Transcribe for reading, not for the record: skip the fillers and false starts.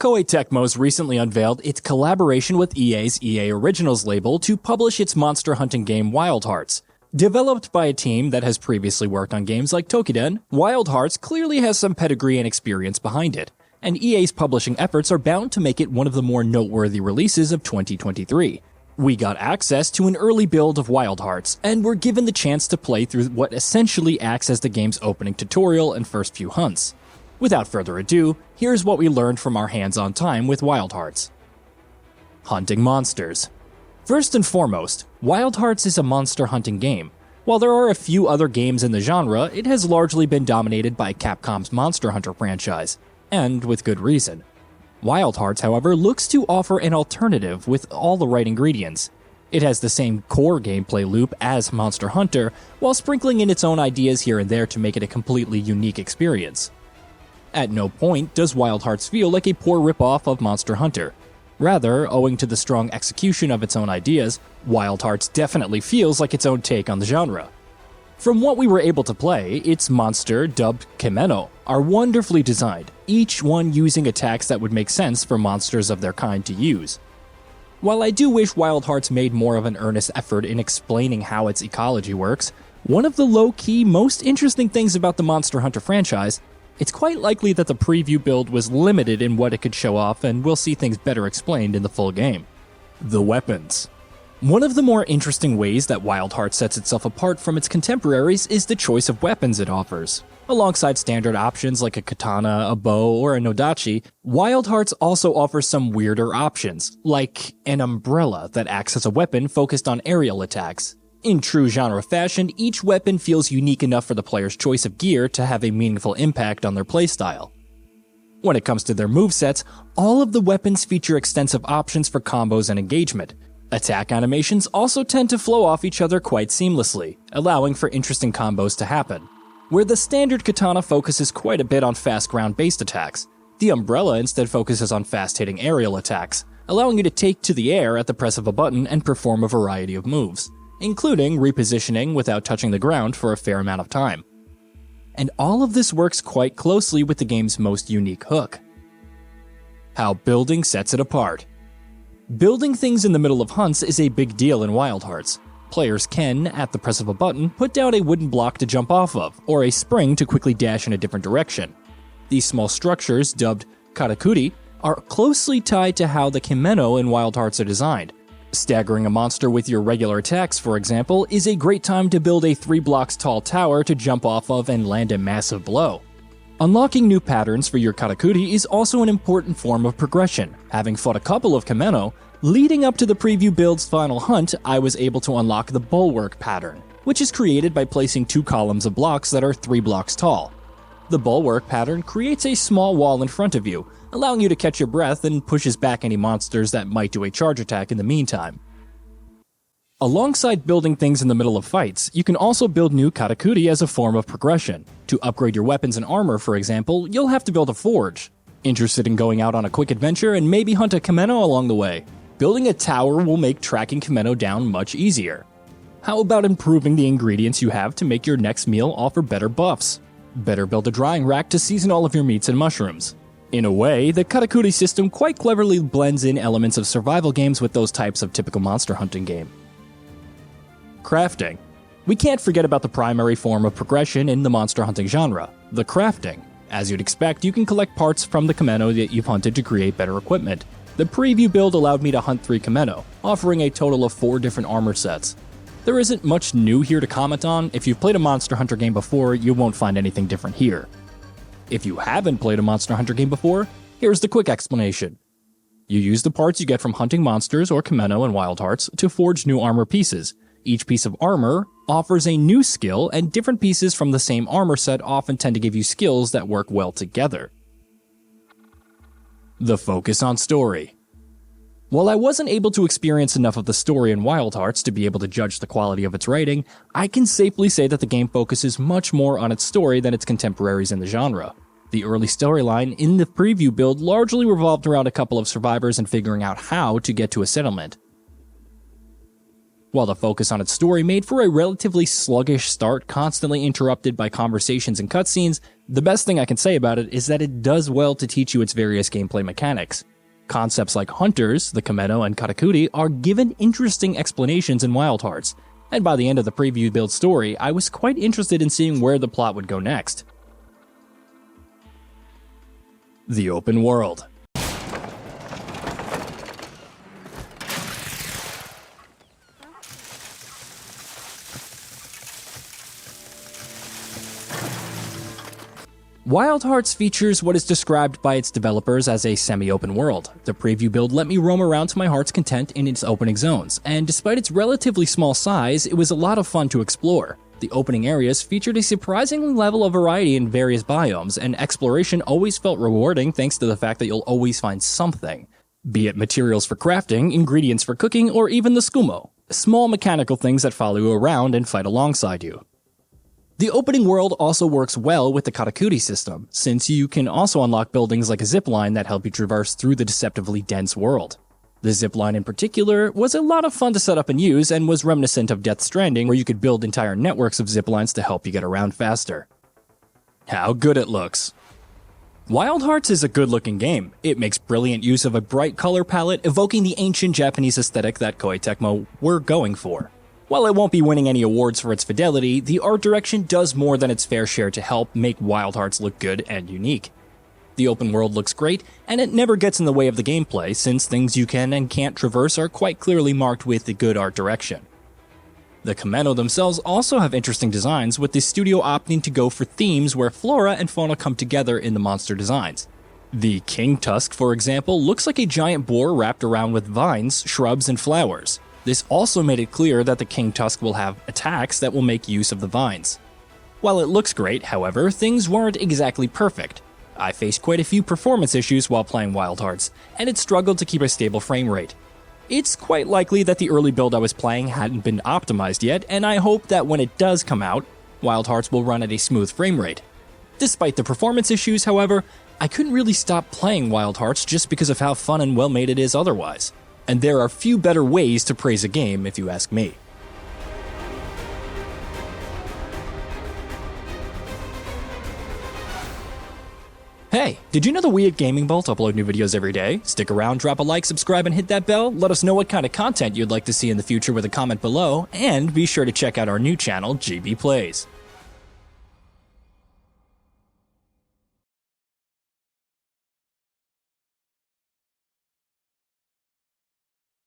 Koei Tecmo's recently unveiled its collaboration with EA's EA Originals label to publish its monster hunting game Wild Hearts. Developed by a team that has previously worked on games like Toukiden, Wild Hearts clearly has some pedigree and experience behind it, and EA's publishing efforts are bound to make it one of the more noteworthy releases of 2023. We got access to an early build of Wild Hearts, and were given the chance to play through what essentially acts as the game's opening tutorial and first few hunts. Without further ado, here's what we learned from our hands-on time with Wild Hearts. Hunting monsters. First and foremost, Wild Hearts is a monster hunting game. While there are a few other games in the genre, it has largely been dominated by Capcom's Monster Hunter franchise, and with good reason. Wild Hearts, however, looks to offer an alternative with all the right ingredients. It has the same core gameplay loop as Monster Hunter, while sprinkling in its own ideas here and there to make it a completely unique experience. At no point does Wild Hearts feel like a poor ripoff of Monster Hunter. Rather, owing to the strong execution of its own ideas, Wild Hearts definitely feels like its own take on the genre. From what we were able to play, its monster, dubbed Kimeno, are wonderfully designed, each one using attacks that would make sense for monsters of their kind to use. While I do wish Wild Hearts made more of an earnest effort in explaining how its ecology works, one of the low-key, most interesting things about the Monster Hunter franchise, it's quite likely that the preview build was limited in what it could show off, and we'll see things better explained in the full game. The weapons. One of the more interesting ways that Wild Hearts sets itself apart from its contemporaries is the choice of weapons it offers. Alongside standard options like a katana, a bow, or a nodachi, Wild Hearts also offers some weirder options, like an umbrella that acts as a weapon focused on aerial attacks. In true genre fashion, each weapon feels unique enough for the player's choice of gear to have a meaningful impact on their playstyle. When it comes to their movesets, all of the weapons feature extensive options for combos and engagement. Attack animations also tend to flow off each other quite seamlessly, allowing for interesting combos to happen. Where the standard katana focuses quite a bit on fast ground-based attacks, the umbrella instead focuses on fast-hitting aerial attacks, allowing you to take to the air at the press of a button and perform a variety of moves, including repositioning without touching the ground for a fair amount of time. And all of this works quite closely with the game's most unique hook. How building sets it apart. Building things in the middle of hunts is a big deal in Wild Hearts. Players can, at the press of a button, put down a wooden block to jump off of, or a spring to quickly dash in a different direction. These small structures, dubbed katakuri, are closely tied to how the Kimeno in Wild Hearts are designed. Staggering a monster with your regular attacks, for example, is a great time to build a 3 blocks tall tower to jump off of and land a massive blow. Unlocking new patterns for your katakuri is also an important form of progression. Having fought a couple of Kimeno, leading up to the preview build's final hunt, I was able to unlock the bulwark pattern, which is created by placing 2 columns of blocks that are 3 blocks tall. The bulwark pattern creates a small wall in front of you, allowing you to catch your breath and pushes back any monsters that might do a charge attack in the meantime. Alongside building things in the middle of fights, you can also build new katakuri as a form of progression. To upgrade your weapons and armor, for example, you'll have to build a forge. Interested in going out on a quick adventure and maybe hunt a Kimeno along the way? Building a tower will make tracking Kimeno down much easier. How about improving the ingredients you have to make your next meal offer better buffs? Better build a drying rack to season all of your meats and mushrooms. In a way, the katakuri system quite cleverly blends in elements of survival games with those types of typical monster hunting game. Crafting. We can't forget about the primary form of progression in the monster hunting genre, the crafting. As you'd expect, you can collect parts from the Kimeno that you've hunted to create better equipment. The preview build allowed me to hunt 3 Kimeno, offering a total of 4 different armor sets. There isn't much new here to comment on. If you've played a Monster Hunter game before, you won't find anything different here. If you haven't played a Monster Hunter game before, here's the quick explanation. You use the parts you get from hunting monsters or Kimeno and Wild Hearts to forge new armor pieces. Each piece of armor offers a new skill, and different pieces from the same armor set often tend to give you skills that work well together. The focus on story. While I wasn't able to experience enough of the story in Wild Hearts to be able to judge the quality of its writing, I can safely say that the game focuses much more on its story than its contemporaries in the genre. The early storyline in the preview build largely revolved around a couple of survivors and figuring out how to get to a settlement. While the focus on its story made for a relatively sluggish start, constantly interrupted by conversations and cutscenes, the best thing I can say about it is that it does well to teach you its various gameplay mechanics. Concepts like hunters, the Kameno and Katakuri are given interesting explanations in Wild Hearts, and by the end of the preview build story, I was quite interested in seeing where the plot would go next. The open world. Wild Hearts features what is described by its developers as a semi-open world. The preview build let me roam around to my heart's content in its opening zones, and despite its relatively small size, it was a lot of fun to explore. The opening areas featured a surprising level of variety in various biomes, and exploration always felt rewarding thanks to the fact that you'll always find something. Be it materials for crafting, ingredients for cooking, or even the skumo, small mechanical things that follow you around and fight alongside you. The opening world also works well with the Katakuri system, since you can also unlock buildings like a zipline that help you traverse through the deceptively dense world. The zipline in particular was a lot of fun to set up and use and was reminiscent of Death Stranding, where you could build entire networks of ziplines to help you get around faster. How good it looks. Wild Hearts is a good-looking game. It makes brilliant use of a bright color palette, evoking the ancient Japanese aesthetic that Koei Tecmo were going for. While it won't be winning any awards for its fidelity, the art direction does more than its fair share to help make Wild Hearts look good and unique. The open world looks great, and it never gets in the way of the gameplay, since things you can and can't traverse are quite clearly marked with the good art direction. The Kameno themselves also have interesting designs, with the studio opting to go for themes where flora and fauna come together in the monster designs. The King Tusk, for example, looks like a giant boar wrapped around with vines, shrubs, and flowers. This also made it clear that the King Tusk will have attacks that will make use of the vines. While it looks great, however, things weren't exactly perfect. I faced quite a few performance issues while playing Wild Hearts, and it struggled to keep a stable frame rate. It's quite likely that the early build I was playing hadn't been optimized yet, and I hope that when it does come out, Wild Hearts will run at a smooth frame rate. Despite the performance issues, however, I couldn't really stop playing Wild Hearts just because of how fun and well made it is otherwise. And there are few better ways to praise a game, if you ask me. Hey, did you know that we at GamingBolt upload new videos every day? Stick around, drop a like, subscribe, and hit that bell. Let us know what kind of content you'd like to see in the future with a comment below, and be sure to check out our new channel, GB Plays.